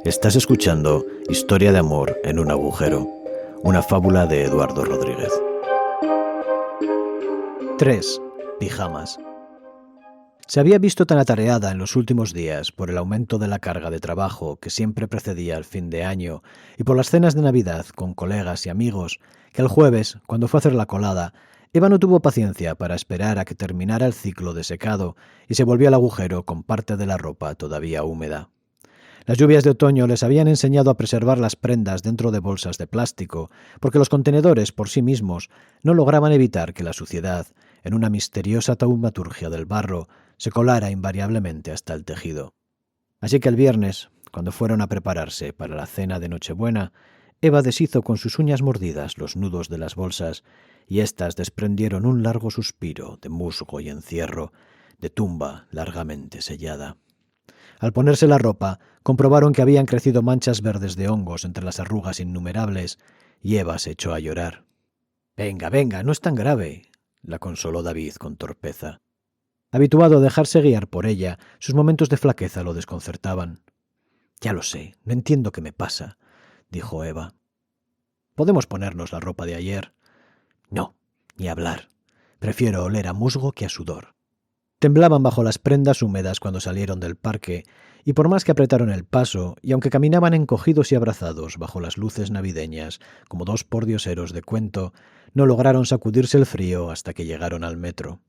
Estás escuchando Historia de amor en un agujero, una fábula de Eduardo Rodríguez. 3. Pijamas. Se había visto tan atareada en los últimos días por el aumento de la carga de trabajo que siempre precedía al fin de año y por las cenas de Navidad con colegas y amigos, que el jueves, cuando fue a hacer la colada, Eva no tuvo paciencia para esperar a que terminara el ciclo de secado y se volvió al agujero con parte de la ropa todavía húmeda. Las lluvias de otoño les habían enseñado a preservar las prendas dentro de bolsas de plástico, porque los contenedores por sí mismos no lograban evitar que la suciedad, en una misteriosa taumaturgia del barro, se colara invariablemente hasta el tejido. Así que el viernes, cuando fueron a prepararse para la cena de Nochebuena, Eva deshizo con sus uñas mordidas los nudos de las bolsas, y éstas desprendieron un largo suspiro de musgo y encierro, de tumba largamente sellada. Al ponerse la ropa, comprobaron que habían crecido manchas verdes de hongos entre las arrugas innumerables, y Eva se echó a llorar. «Venga, venga, no es tan grave», la consoló David con torpeza. Habituado a dejarse guiar por ella, sus momentos de flaqueza lo desconcertaban. «Ya lo sé, no entiendo qué me pasa», dijo Eva. «¿Podemos ponernos la ropa de ayer?» «No, ni hablar. Prefiero oler a musgo que a sudor». Temblaban bajo las prendas húmedas cuando salieron del parque, y por más que apretaron el paso, y aunque caminaban encogidos y abrazados bajo las luces navideñas, como dos pordioseros de cuento, no lograron sacudirse el frío hasta que llegaron al metro.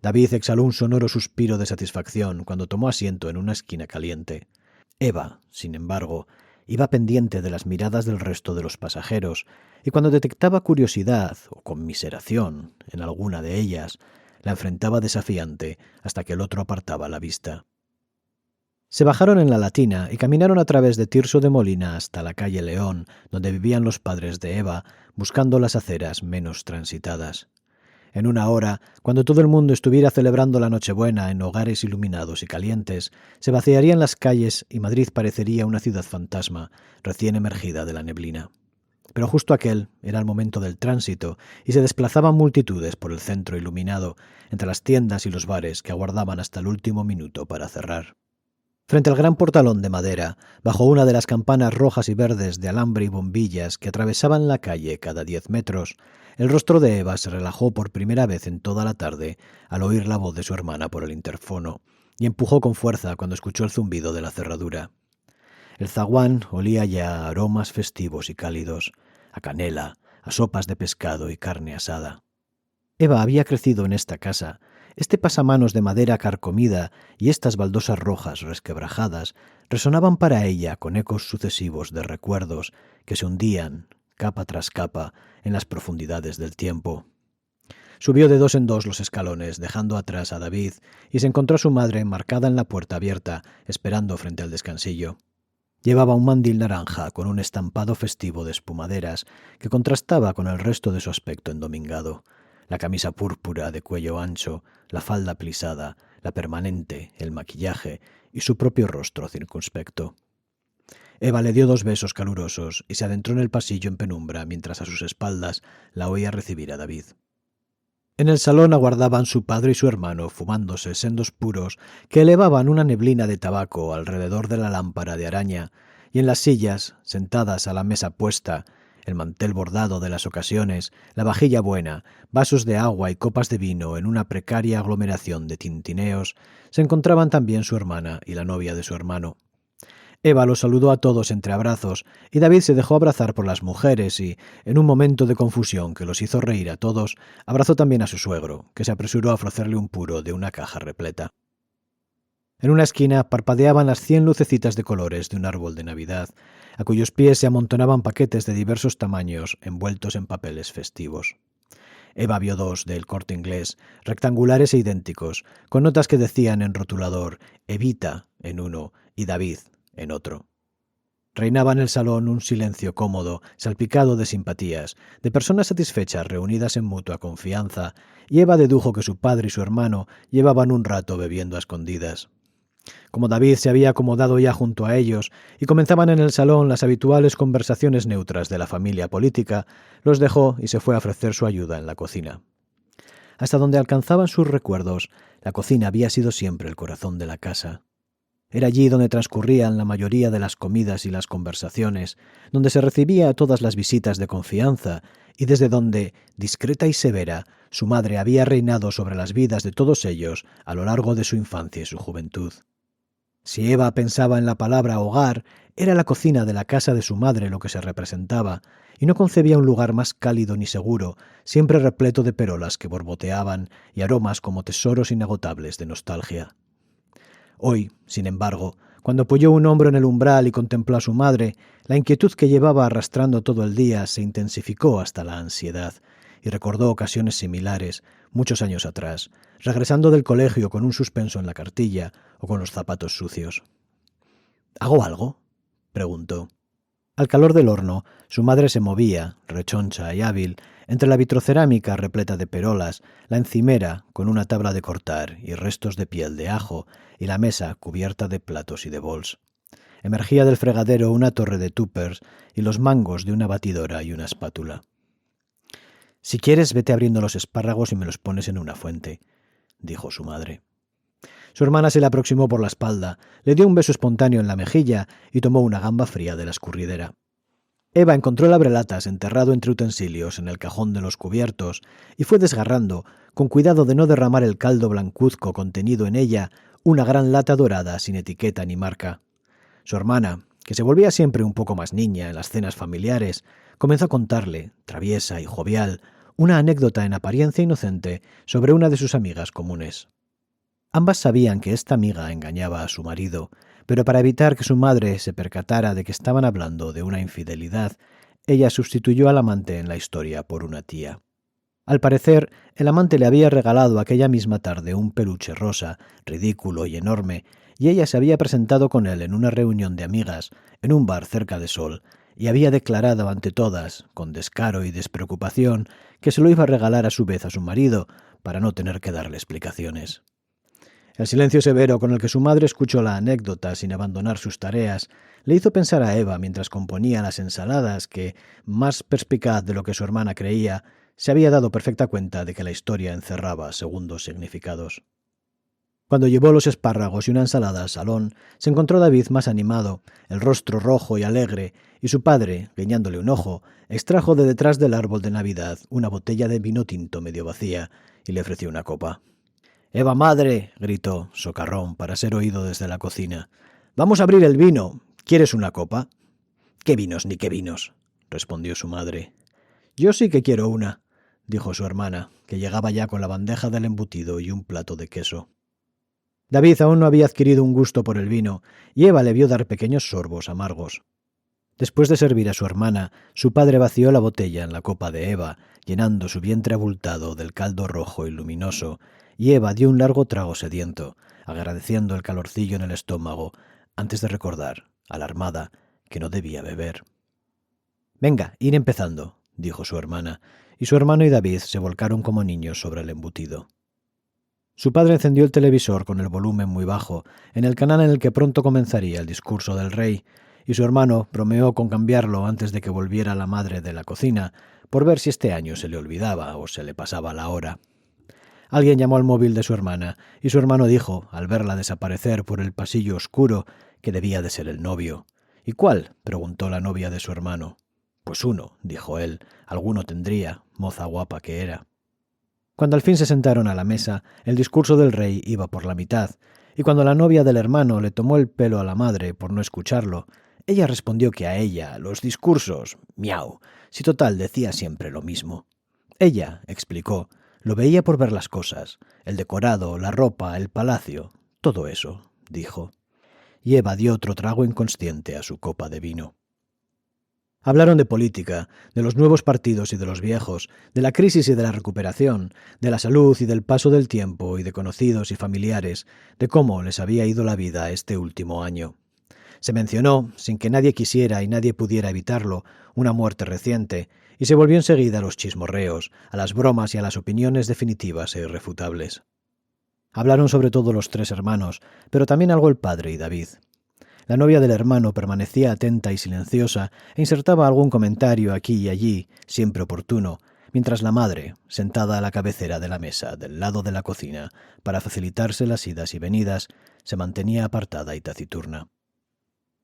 David exhaló un sonoro suspiro de satisfacción cuando tomó asiento en una esquina caliente. Eva, sin embargo, iba pendiente de las miradas del resto de los pasajeros, y cuando detectaba curiosidad o conmiseración en alguna de ellas, la enfrentaba desafiante hasta que el otro apartaba la vista. Se bajaron en la Latina y caminaron a través de Tirso de Molina hasta la calle León, donde vivían los padres de Eva, buscando las aceras menos transitadas. En una hora, cuando todo el mundo estuviera celebrando la Nochebuena en hogares iluminados y calientes, se vaciarían las calles y Madrid parecería una ciudad fantasma, recién emergida de la neblina. Pero justo aquel era el momento del tránsito y se desplazaban multitudes por el centro iluminado, entre las tiendas y los bares que aguardaban hasta el último minuto para cerrar. Frente al gran portalón de madera, bajo una de las campanas rojas y verdes de alambre y bombillas que atravesaban la calle cada 10 metros, el rostro de Eva se relajó por primera vez en toda la tarde al oír la voz de su hermana por el interfono, y empujó con fuerza cuando escuchó el zumbido de la cerradura. El zaguán olía ya a aromas festivos y cálidos, a canela, a sopas de pescado y carne asada. Eva había crecido en esta casa. Este pasamanos de madera carcomida y estas baldosas rojas resquebrajadas resonaban para ella con ecos sucesivos de recuerdos que se hundían, capa tras capa, en las profundidades del tiempo. Subió de 2 en 2 los escalones, dejando atrás a David, y se encontró a su madre enmarcada en la puerta abierta, esperando frente al descansillo. Llevaba un mandil naranja con un estampado festivo de espumaderas que contrastaba con el resto de su aspecto endomingado. La camisa púrpura de cuello ancho, la falda plisada, la permanente, el maquillaje y su propio rostro circunspecto. Eva le dio 2 besos calurosos y se adentró en el pasillo en penumbra mientras a sus espaldas la oía recibir a David. En el salón aguardaban su padre y su hermano fumándose sendos puros que elevaban una neblina de tabaco alrededor de la lámpara de araña, y en las sillas, sentadas a la mesa puesta, el mantel bordado de las ocasiones, la vajilla buena, vasos de agua y copas de vino en una precaria aglomeración de tintineos, se encontraban también su hermana y la novia de su hermano. Eva los saludó a todos entre abrazos, y David se dejó abrazar por las mujeres y, en un momento de confusión que los hizo reír a todos, abrazó también a su suegro, que se apresuró a ofrecerle un puro de una caja repleta. En una esquina parpadeaban las 100 lucecitas de colores de un árbol de Navidad, a cuyos pies se amontonaban paquetes de diversos tamaños envueltos en papeles festivos. Eva vio 2 del Corte Inglés, rectangulares e idénticos, con notas que decían en rotulador «Evita» en uno y «David» en otro. Reinaba en el salón un silencio cómodo, salpicado de simpatías, de personas satisfechas reunidas en mutua confianza, y Eva dedujo que su padre y su hermano llevaban un rato bebiendo a escondidas. Como David se había acomodado ya junto a ellos y comenzaban en el salón las habituales conversaciones neutras de la familia política, los dejó y se fue a ofrecer su ayuda en la cocina. Hasta donde alcanzaban sus recuerdos, la cocina había sido siempre el corazón de la casa. Era allí donde transcurrían la mayoría de las comidas y las conversaciones, donde se recibía a todas las visitas de confianza y desde donde, discreta y severa, su madre había reinado sobre las vidas de todos ellos a lo largo de su infancia y su juventud. Si Eva pensaba en la palabra hogar, era la cocina de la casa de su madre lo que se representaba, y no concebía un lugar más cálido ni seguro, siempre repleto de perolas que borboteaban y aromas como tesoros inagotables de nostalgia. Hoy, sin embargo, cuando apoyó un hombro en el umbral y contempló a su madre, la inquietud que llevaba arrastrando todo el día se intensificó hasta la ansiedad, y recordó ocasiones similares, muchos años atrás, regresando del colegio con un suspenso en la cartilla o con los zapatos sucios. ¿Hago algo?, preguntó. Al calor del horno, su madre se movía, rechoncha y hábil, entre la vitrocerámica repleta de perolas, la encimera con una tabla de cortar y restos de piel de ajo, y la mesa cubierta de platos y de bols. Emergía del fregadero una torre de tuppers y los mangos de una batidora y una espátula. «Si quieres, vete abriendo los espárragos y me los pones en una fuente», dijo su madre. Su hermana se le aproximó por la espalda, le dio un beso espontáneo en la mejilla y tomó una gamba fría de la escurridera. Eva encontró el abrelatas enterrado entre utensilios en el cajón de los cubiertos y fue desgarrando, con cuidado de no derramar el caldo blancuzco contenido en ella, una gran lata dorada sin etiqueta ni marca. Su hermana, que se volvía siempre un poco más niña en las cenas familiares, comenzó a contarle, traviesa y jovial, una anécdota en apariencia inocente sobre una de sus amigas comunes. Ambas sabían que esta amiga engañaba a su marido, pero para evitar que su madre se percatara de que estaban hablando de una infidelidad, ella sustituyó al amante en la historia por una tía. Al parecer, el amante le había regalado aquella misma tarde un peluche rosa, ridículo y enorme, y ella se había presentado con él en una reunión de amigas, en un bar cerca de Sol, y había declarado ante todas, con descaro y despreocupación, que se lo iba a regalar a su vez a su marido, para no tener que darle explicaciones. El silencio severo con el que su madre escuchó la anécdota sin abandonar sus tareas le hizo pensar a Eva mientras componía las ensaladas que, más perspicaz de lo que su hermana creía, se había dado perfecta cuenta de que la historia encerraba segundos significados. Cuando llevó los espárragos y una ensalada al salón, se encontró David más animado, el rostro rojo y alegre, y su padre, guiñándole un ojo, extrajo de detrás del árbol de Navidad una botella de vino tinto medio vacía y le ofreció una copa. «¡Eva, madre!», gritó, socarrón, para ser oído desde la cocina. «¡Vamos a abrir el vino! ¿Quieres una copa?» «¿Qué vinos ni qué vinos?», respondió su madre. «Yo sí que quiero una», dijo su hermana, que llegaba ya con la bandeja del embutido y un plato de queso. David aún no había adquirido un gusto por el vino, y Eva le vio dar pequeños sorbos amargos. Después de servir a su hermana, su padre vació la botella en la copa de Eva, llenando su vientre abultado del caldo rojo y luminoso, y Eva dio un largo trago sediento, agradeciendo el calorcillo en el estómago, antes de recordar, alarmada, que no debía beber. «Venga, ir empezando», dijo su hermana, y su hermano y David se volcaron como niños sobre el embutido. Su padre encendió el televisor con el volumen muy bajo, en el canal en el que pronto comenzaría el discurso del rey, y su hermano bromeó con cambiarlo antes de que volviera la madre de la cocina, por ver si este año se le olvidaba o se le pasaba la hora. Alguien llamó al móvil de su hermana, y su hermano dijo, al verla desaparecer por el pasillo oscuro, que debía de ser el novio. «¿Y cuál?», preguntó la novia de su hermano. «Pues uno», dijo él, «alguno tendría, moza guapa que era». Cuando al fin se sentaron a la mesa, el discurso del rey iba por la mitad, y cuando la novia del hermano le tomó el pelo a la madre por no escucharlo, ella respondió que a ella, los discursos, miau, si total decía siempre lo mismo. Ella, explicó, lo veía por ver las cosas, el decorado, la ropa, el palacio, todo eso, dijo. Y Eva dio otro trago inconsciente a su copa de vino. Hablaron de política, de los nuevos partidos y de los viejos, de la crisis y de la recuperación, de la salud y del paso del tiempo y de conocidos y familiares, de cómo les había ido la vida este último año. Se mencionó, sin que nadie quisiera y nadie pudiera evitarlo, una muerte reciente, y se volvió enseguida a los chismorreos, a las bromas y a las opiniones definitivas e irrefutables. Hablaron sobre todo los tres hermanos, pero también algo el padre y David. La novia del hermano permanecía atenta y silenciosa e insertaba algún comentario aquí y allí, siempre oportuno, mientras la madre, sentada a la cabecera de la mesa del lado de la cocina para facilitarse las idas y venidas, se mantenía apartada y taciturna.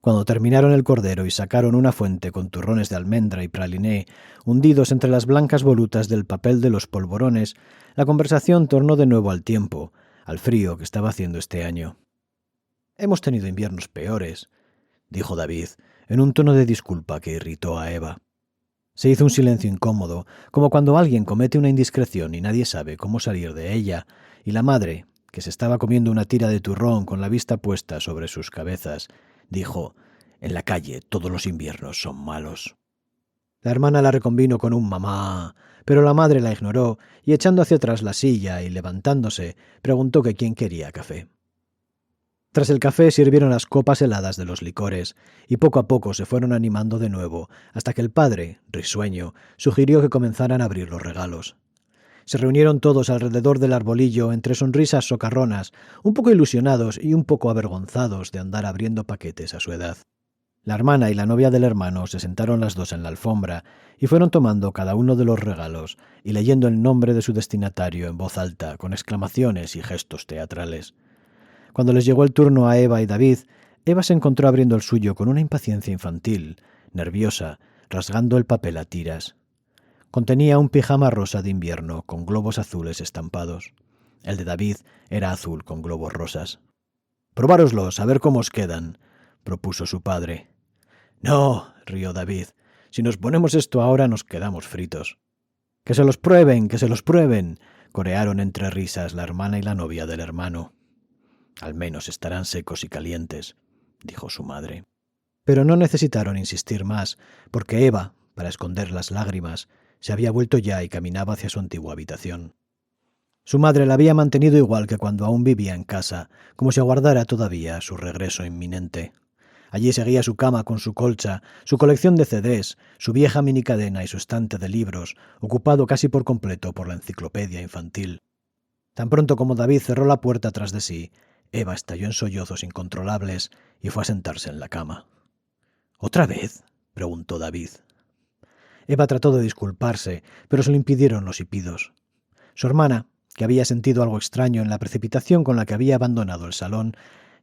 Cuando terminaron el cordero y sacaron una fuente con turrones de almendra y praliné hundidos entre las blancas volutas del papel de los polvorones, la conversación tornó de nuevo al tiempo, al frío que estaba haciendo este año. «Hemos tenido inviernos peores», dijo David, en un tono de disculpa que irritó a Eva. Se hizo un silencio incómodo, como cuando alguien comete una indiscreción y nadie sabe cómo salir de ella, y la madre, que se estaba comiendo una tira de turrón con la vista puesta sobre sus cabezas, dijo: «En la calle todos los inviernos son malos». La hermana la reconvino con un mamá, pero la madre la ignoró y, echando hacia atrás la silla y levantándose, preguntó que quién quería café. Tras el café sirvieron las copas heladas de los licores, y poco a poco se fueron animando de nuevo, hasta que el padre, risueño, sugirió que comenzaran a abrir los regalos. Se reunieron todos alrededor del arbolillo entre sonrisas socarronas, un poco ilusionados y un poco avergonzados de andar abriendo paquetes a su edad. La hermana y la novia del hermano se sentaron las dos en la alfombra y fueron tomando cada uno de los regalos y leyendo el nombre de su destinatario en voz alta, con exclamaciones y gestos teatrales. Cuando les llegó el turno a Eva y David, Eva se encontró abriendo el suyo con una impaciencia infantil, nerviosa, rasgando el papel a tiras. Contenía un pijama rosa de invierno con globos azules estampados. El de David era azul con globos rosas. «Probároslos, a ver cómo os quedan», propuso su padre. «No», rió David, «si nos ponemos esto ahora nos quedamos fritos». «Que se los prueben», corearon entre risas la hermana y la novia del hermano. «Al menos estarán secos y calientes», dijo su madre. Pero no necesitaron insistir más, porque Eva, para esconder las lágrimas, se había vuelto ya y caminaba hacia su antigua habitación. Su madre la había mantenido igual que cuando aún vivía en casa, como si aguardara todavía su regreso inminente. Allí seguía su cama con su colcha, su colección de CDs, su vieja minicadena y su estante de libros, ocupado casi por completo por la enciclopedia infantil. Tan pronto como David cerró la puerta tras de sí, Eva estalló en sollozos incontrolables y fue a sentarse en la cama. «¿Otra vez?», preguntó David. Eva trató de disculparse, pero se lo impidieron los hipidos. Su hermana, que había sentido algo extraño en la precipitación con la que había abandonado el salón,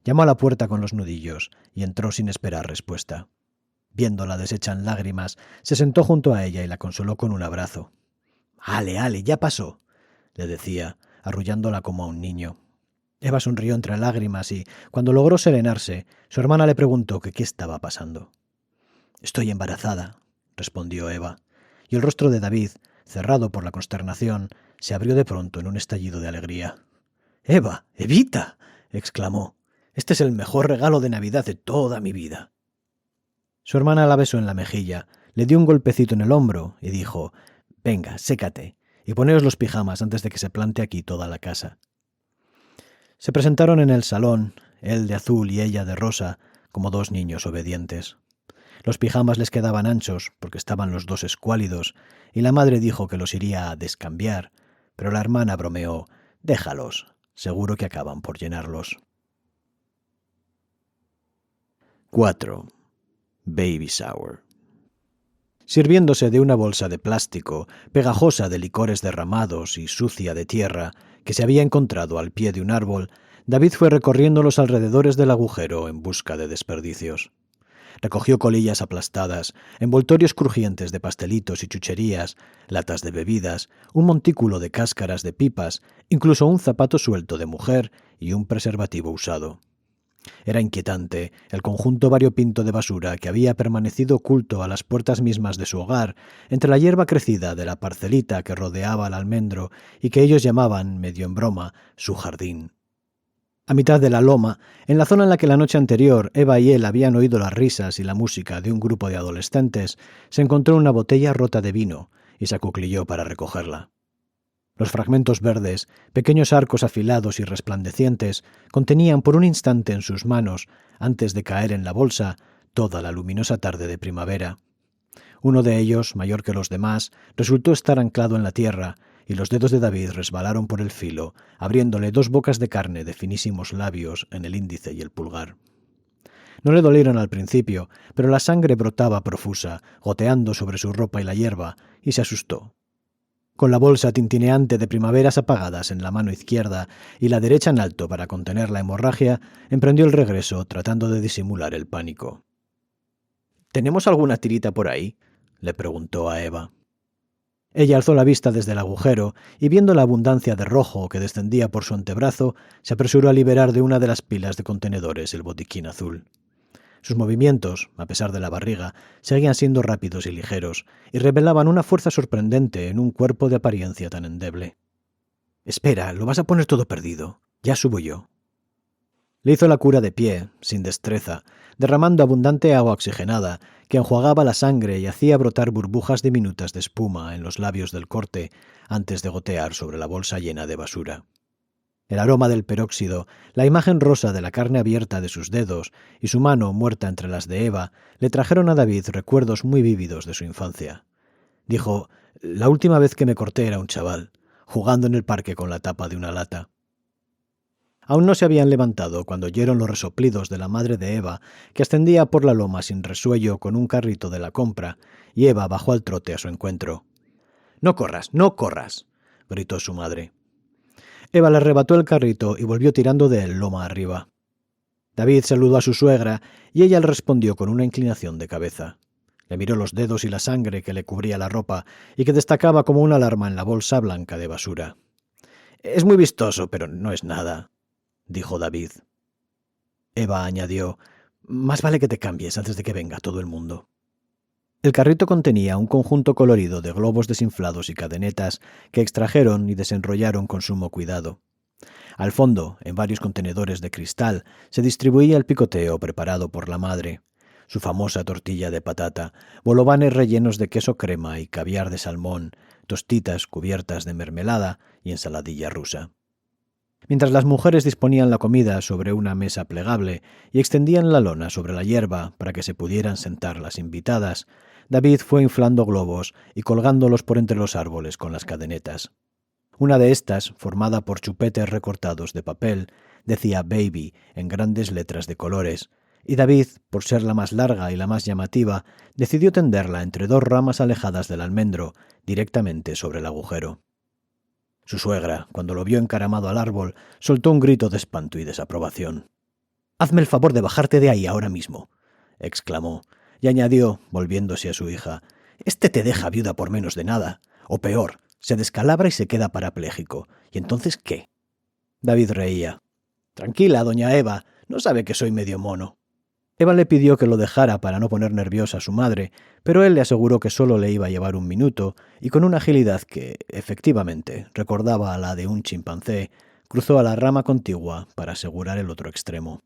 llamó a la puerta con los nudillos y entró sin esperar respuesta. Viéndola deshecha en lágrimas, se sentó junto a ella y la consoló con un abrazo. «Ale, ya pasó», le decía, arrullándola como a un niño. Eva sonrió entre lágrimas y, cuando logró serenarse, su hermana le preguntó que qué estaba pasando. «Estoy embarazada», respondió Eva, y el rostro de David, cerrado por la consternación, se abrió de pronto en un estallido de alegría. «¡Eva! ¡Evita!», exclamó. «Este es el mejor regalo de Navidad de toda mi vida». Su hermana la besó en la mejilla, le dio un golpecito en el hombro y dijo: «Venga, sécate, y poneos los pijamas antes de que se plante aquí toda la casa». Se presentaron en el salón, él de azul y ella de rosa, como dos niños obedientes. Los pijamas les quedaban anchos, porque estaban los dos escuálidos, y la madre dijo que los iría a descambiar, pero la hermana bromeó: «Déjalos, seguro que acaban por llenarlos». 4. Baby Shower. Sirviéndose de una bolsa de plástico, pegajosa de licores derramados y sucia de tierra, que se había encontrado al pie de un árbol, David fue recorriendo los alrededores del agujero en busca de desperdicios. Recogió colillas aplastadas, envoltorios crujientes de pastelitos y chucherías, latas de bebidas, un montículo de cáscaras de pipas, incluso un zapato suelto de mujer y un preservativo usado. Era inquietante el conjunto variopinto de basura que había permanecido oculto a las puertas mismas de su hogar, entre la hierba crecida de la parcelita que rodeaba al almendro y que ellos llamaban, medio en broma, su jardín. A mitad de la loma, en la zona en la que la noche anterior Eva y él habían oído las risas y la música de un grupo de adolescentes, se encontró una botella rota de vino y se acuclilló para recogerla. Los fragmentos verdes, pequeños arcos afilados y resplandecientes, contenían por un instante en sus manos, antes de caer en la bolsa, toda la luminosa tarde de primavera. Uno de ellos, mayor que los demás, resultó estar anclado en la tierra, y los dedos de David resbalaron por el filo, abriéndole dos bocas de carne de finísimos labios en el índice y el pulgar. No le dolieron al principio, pero la sangre brotaba profusa, goteando sobre su ropa y la hierba, y se asustó. Con la bolsa tintineante de primaveras apagadas en la mano izquierda y la derecha en alto para contener la hemorragia, emprendió el regreso tratando de disimular el pánico. ¿Tenemos alguna tirita por ahí?, le preguntó a Eva. Ella alzó la vista desde el agujero y, viendo la abundancia de rojo que descendía por su antebrazo, se apresuró a liberar de una de las pilas de contenedores el botiquín azul. Sus movimientos, a pesar de la barriga, seguían siendo rápidos y ligeros, y revelaban una fuerza sorprendente en un cuerpo de apariencia tan endeble. «Espera, lo vas a poner todo perdido. Ya subo yo». Le hizo la cura de pie, sin destreza, derramando abundante agua oxigenada que enjuagaba la sangre y hacía brotar burbujas diminutas de espuma en los labios del corte antes de gotear sobre la bolsa llena de basura. El aroma del peróxido, la imagen rosa de la carne abierta de sus dedos y su mano muerta entre las de Eva le trajeron a David recuerdos muy vívidos de su infancia. Dijo: «La última vez que me corté era un chaval, jugando en el parque con la tapa de una lata». Aún no se habían levantado cuando oyeron los resoplidos de la madre de Eva, que ascendía por la loma sin resuello con un carrito de la compra, y Eva bajó al trote a su encuentro. «¡No corras, no corras!», gritó su madre. Eva le arrebató el carrito y volvió tirando de él loma arriba. David saludó a su suegra y ella le respondió con una inclinación de cabeza. Le miró los dedos y la sangre que le cubría la ropa y que destacaba como una alarma en la bolsa blanca de basura. «Es muy vistoso, pero no es nada», dijo David. Eva añadió: «Más vale que te cambies antes de que venga todo el mundo». El carrito contenía un conjunto colorido de globos desinflados y cadenetas que extrajeron y desenrollaron con sumo cuidado. Al fondo, en varios contenedores de cristal, se distribuía el picoteo preparado por la madre, su famosa tortilla de patata, bolovanes rellenos de queso crema y caviar de salmón, tostitas cubiertas de mermelada y ensaladilla rusa. Mientras las mujeres disponían la comida sobre una mesa plegable y extendían la lona sobre la hierba para que se pudieran sentar las invitadas, David fue inflando globos y colgándolos por entre los árboles con las cadenetas. Una de estas, formada por chupetes recortados de papel, decía «Baby» en grandes letras de colores, y David, por ser la más larga y la más llamativa, decidió tenderla entre dos ramas alejadas del almendro, directamente sobre el agujero. Su suegra, cuando lo vio encaramado al árbol, soltó un grito de espanto y desaprobación. «Hazme el favor de bajarte de ahí ahora mismo», exclamó, y añadió, volviéndose a su hija: «Este te deja viuda por menos de nada, o peor, se descalabra y se queda parapléjico. ¿Y entonces qué?». David reía. «Tranquila, doña Eva, no sabe que soy medio mono». Eva le pidió que lo dejara para no poner nerviosa a su madre, pero él le aseguró que solo le iba a llevar un minuto, y con una agilidad que, efectivamente, recordaba a la de un chimpancé, cruzó a la rama contigua para asegurar el otro extremo.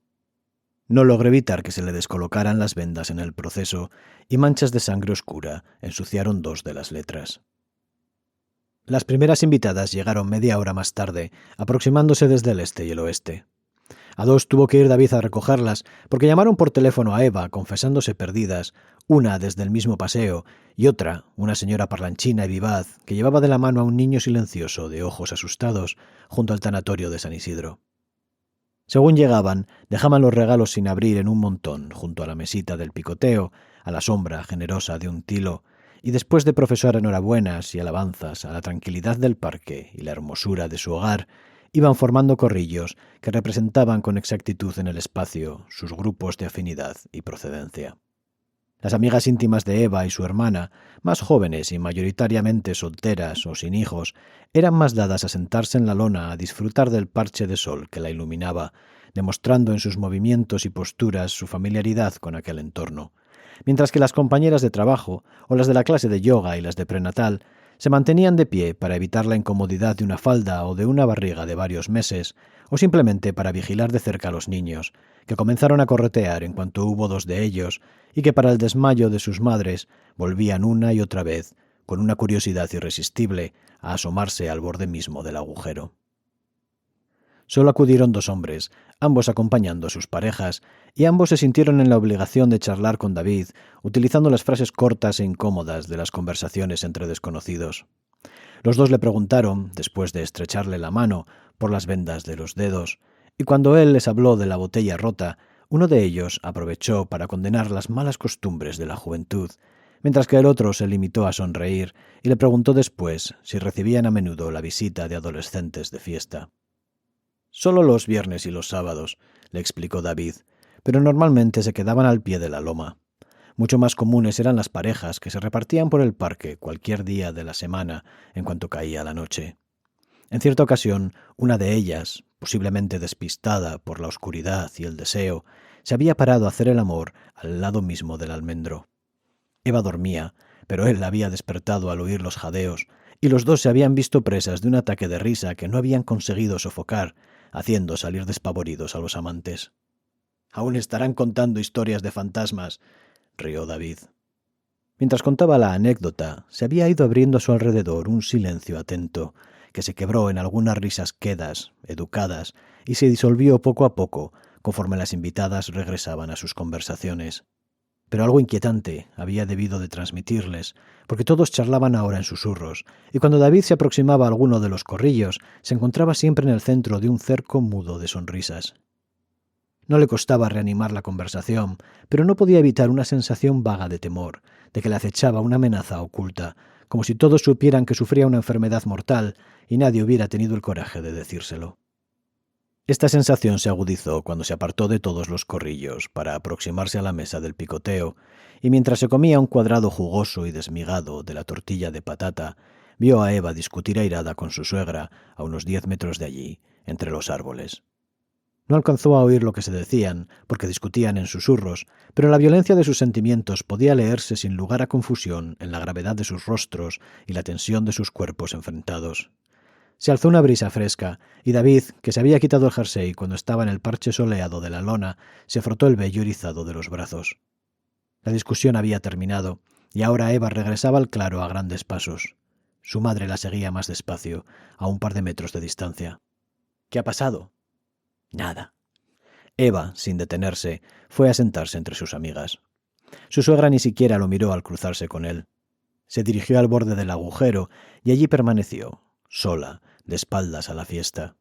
No logró evitar que se le descolocaran las vendas en el proceso, y manchas de sangre oscura ensuciaron dos de las letras. Las primeras invitadas llegaron media hora más tarde, aproximándose desde el este y el oeste. A dos tuvo que ir David a recogerlas, porque llamaron por teléfono a Eva, confesándose perdidas, una desde el mismo paseo, y otra, una señora parlanchina y vivaz, que llevaba de la mano a un niño silencioso, de ojos asustados, junto al tanatorio de San Isidro. Según llegaban, dejaban los regalos sin abrir en un montón, junto a la mesita del picoteo, a la sombra generosa de un tilo, y después de profesar enhorabuenas y alabanzas a la tranquilidad del parque y la hermosura de su hogar, iban formando corrillos que representaban con exactitud en el espacio sus grupos de afinidad y procedencia. Las amigas íntimas de Eva y su hermana, más jóvenes y mayoritariamente solteras o sin hijos, eran más dadas a sentarse en la lona a disfrutar del parche de sol que la iluminaba, demostrando en sus movimientos y posturas su familiaridad con aquel entorno, mientras que las compañeras de trabajo o las de la clase de yoga y las de prenatal se mantenían de pie para evitar la incomodidad de una falda o de una barriga de varios meses, o simplemente para vigilar de cerca a los niños, que comenzaron a corretear en cuanto hubo dos de ellos, y que para el desmayo de sus madres volvían una y otra vez, con una curiosidad irresistible, a asomarse al borde mismo del agujero. Solo acudieron dos hombres, ambos acompañando a sus parejas, y ambos se sintieron en la obligación de charlar con David, utilizando las frases cortas e incómodas de las conversaciones entre desconocidos. Los dos le preguntaron, después de estrecharle la mano, por las vendas de los dedos, y cuando él les habló de la botella rota, uno de ellos aprovechó para condenar las malas costumbres de la juventud, mientras que el otro se limitó a sonreír y le preguntó después si recibían a menudo la visita de adolescentes de fiesta. «Solo los viernes y los sábados», le explicó David, «pero normalmente se quedaban al pie de la loma. Mucho más comunes eran las parejas que se repartían por el parque cualquier día de la semana en cuanto caía la noche. En cierta ocasión, una de ellas, posiblemente despistada por la oscuridad y el deseo, se había parado a hacer el amor al lado mismo del almendro. Eva dormía, pero él la había despertado al oír los jadeos, y los dos se habían visto presas de un ataque de risa que no habían conseguido sofocar, haciendo salir despavoridos a los amantes. «Aún estarán contando historias de fantasmas», rió David. Mientras contaba la anécdota, se había ido abriendo a su alrededor un silencio atento, que se quebró en algunas risas quedas, educadas, y se disolvió poco a poco, conforme las invitadas regresaban a sus conversaciones. Pero algo inquietante había debido de transmitirles, porque todos charlaban ahora en susurros, y cuando David se aproximaba a alguno de los corrillos, se encontraba siempre en el centro de un cerco mudo de sonrisas. No le costaba reanimar la conversación, pero no podía evitar una sensación vaga de temor, de que le acechaba una amenaza oculta, como si todos supieran que sufría una enfermedad mortal y nadie hubiera tenido el coraje de decírselo. Esta sensación se agudizó cuando se apartó de todos los corrillos para aproximarse a la mesa del picoteo, y mientras se comía un cuadrado jugoso y desmigado de la tortilla de patata, vio a Eva discutir airada con su suegra a unos 10 metros de allí, entre los árboles. No alcanzó a oír lo que se decían, porque discutían en susurros, pero la violencia de sus sentimientos podía leerse sin lugar a confusión en la gravedad de sus rostros y la tensión de sus cuerpos enfrentados. Se alzó una brisa fresca, y David, que se había quitado el jersey cuando estaba en el parche soleado de la lona, se frotó el vello erizado de los brazos. La discusión había terminado, y ahora Eva regresaba al claro a grandes pasos. Su madre la seguía más despacio, a un par de metros de distancia. «¿Qué ha pasado?» «Nada». Eva, sin detenerse, fue a sentarse entre sus amigas. Su suegra ni siquiera lo miró al cruzarse con él. Se dirigió al borde del agujero y allí permaneció, sola, de espaldas a la fiesta.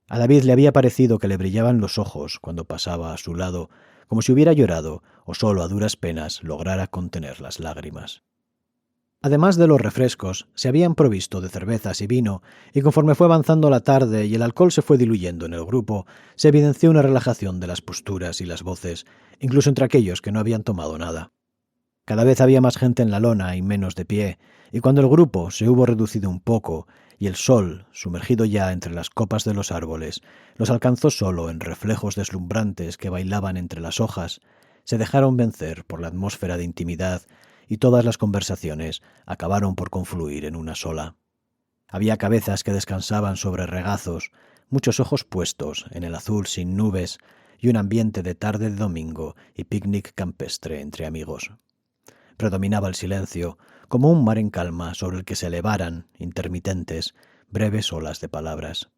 A David le había parecido que le brillaban los ojos cuando pasaba a su lado, como si hubiera llorado o solo a duras penas lograra contener las lágrimas. Además de los refrescos, se habían provisto de cervezas y vino, y conforme fue avanzando la tarde y el alcohol se fue diluyendo en el grupo, se evidenció una relajación de las posturas y las voces, incluso entre aquellos que no habían tomado nada. Cada vez había más gente en la lona y menos de pie, y cuando el grupo se hubo reducido un poco, y el sol, sumergido ya entre las copas de los árboles, los alcanzó solo en reflejos deslumbrantes que bailaban entre las hojas, se dejaron vencer por la atmósfera de intimidad y todas las conversaciones acabaron por confluir en una sola. Había cabezas que descansaban sobre regazos, muchos ojos puestos en el azul sin nubes y un ambiente de tarde de domingo y picnic campestre entre amigos. Predominaba el silencio, como un mar en calma sobre el que se elevaran, intermitentes, breves olas de palabras.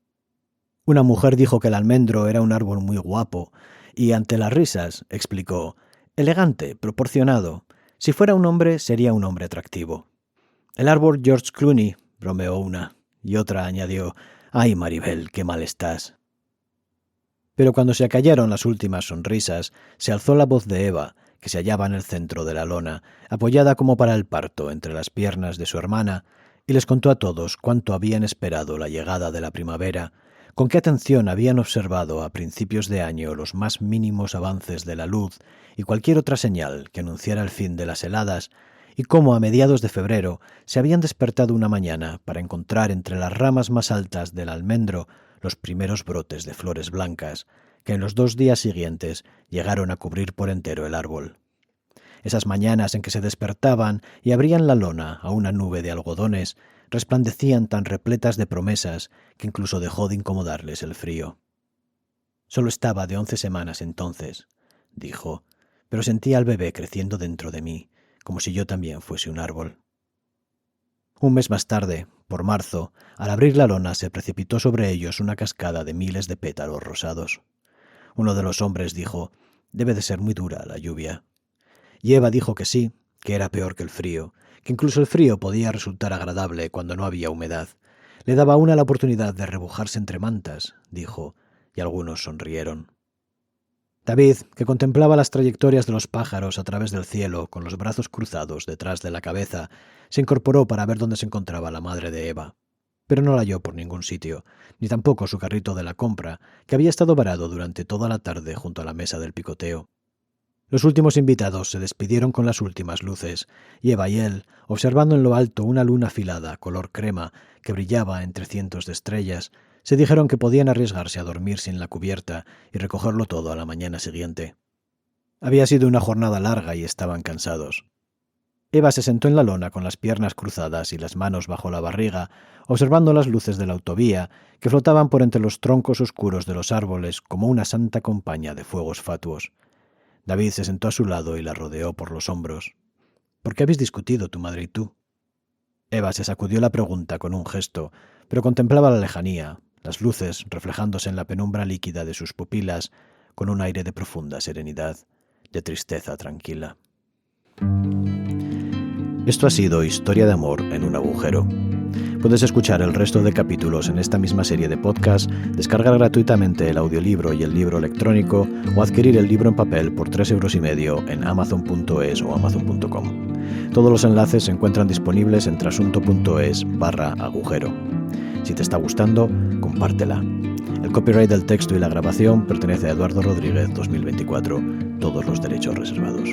Una mujer dijo que el almendro era un árbol muy guapo y, ante las risas, explicó: «Elegante, proporcionado. Si fuera un hombre, sería un hombre atractivo». «El árbol George Clooney», bromeó una, y otra añadió: «Ay, Maribel, qué mal estás». Pero cuando se acallaron las últimas sonrisas, se alzó la voz de Eva, que se hallaba en el centro de la lona, apoyada como para el parto entre las piernas de su hermana, y les contó a todos cuánto habían esperado la llegada de la primavera, con qué atención habían observado a principios de año los más mínimos avances de la luz y cualquier otra señal que anunciara el fin de las heladas, y cómo a mediados de febrero se habían despertado una mañana para encontrar entre las ramas más altas del almendro los primeros brotes de flores blancas, que en los 2 días siguientes llegaron a cubrir por entero el árbol. Esas mañanas en que se despertaban y abrían la lona a una nube de algodones resplandecían tan repletas de promesas que incluso dejó de incomodarles el frío. «Solo estaba de 11 semanas entonces», dijo, «pero sentía al bebé creciendo dentro de mí, como si yo también fuese un árbol». Un mes más tarde, por marzo, al abrir la lona se precipitó sobre ellos una cascada de miles de pétalos rosados. Uno de los hombres dijo: «Debe de ser muy dura la lluvia». Y Eva dijo que sí, que era peor que el frío, que incluso el frío podía resultar agradable cuando no había humedad. Le daba a una la oportunidad de rebujarse entre mantas, dijo, y algunos sonrieron. David, que contemplaba las trayectorias de los pájaros a través del cielo con los brazos cruzados detrás de la cabeza, se incorporó para ver dónde se encontraba la madre de Eva. Pero no la halló por ningún sitio, ni tampoco su carrito de la compra, que había estado varado durante toda la tarde junto a la mesa del picoteo. Los últimos invitados se despidieron con las últimas luces, y Eva y él, observando en lo alto una luna afilada color crema que brillaba entre cientos de estrellas, se dijeron que podían arriesgarse a dormir sin la cubierta y recogerlo todo a la mañana siguiente. Había sido una jornada larga y estaban cansados. Eva se sentó en la lona con las piernas cruzadas y las manos bajo la barriga, observando las luces de la autovía que flotaban por entre los troncos oscuros de los árboles como una santa compañía de fuegos fatuos. David se sentó a su lado y la rodeó por los hombros. ¿Por qué habéis discutido tu madre y tú? Eva se sacudió la pregunta con un gesto, pero contemplaba la lejanía, las luces reflejándose en la penumbra líquida de sus pupilas, con un aire de profunda serenidad, de tristeza tranquila. Esto ha sido Historia de amor en un agujero. Puedes escuchar el resto de capítulos en esta misma serie de podcast, descargar gratuitamente el audiolibro y el libro electrónico o adquirir el libro en papel por 3,5 € en amazon.es o amazon.com. Todos los enlaces se encuentran disponibles en trasunto.es/agujero. Si te está gustando, compártela. El copyright del texto y la grabación pertenece a Eduardo Rodríguez 2024, todos los derechos reservados.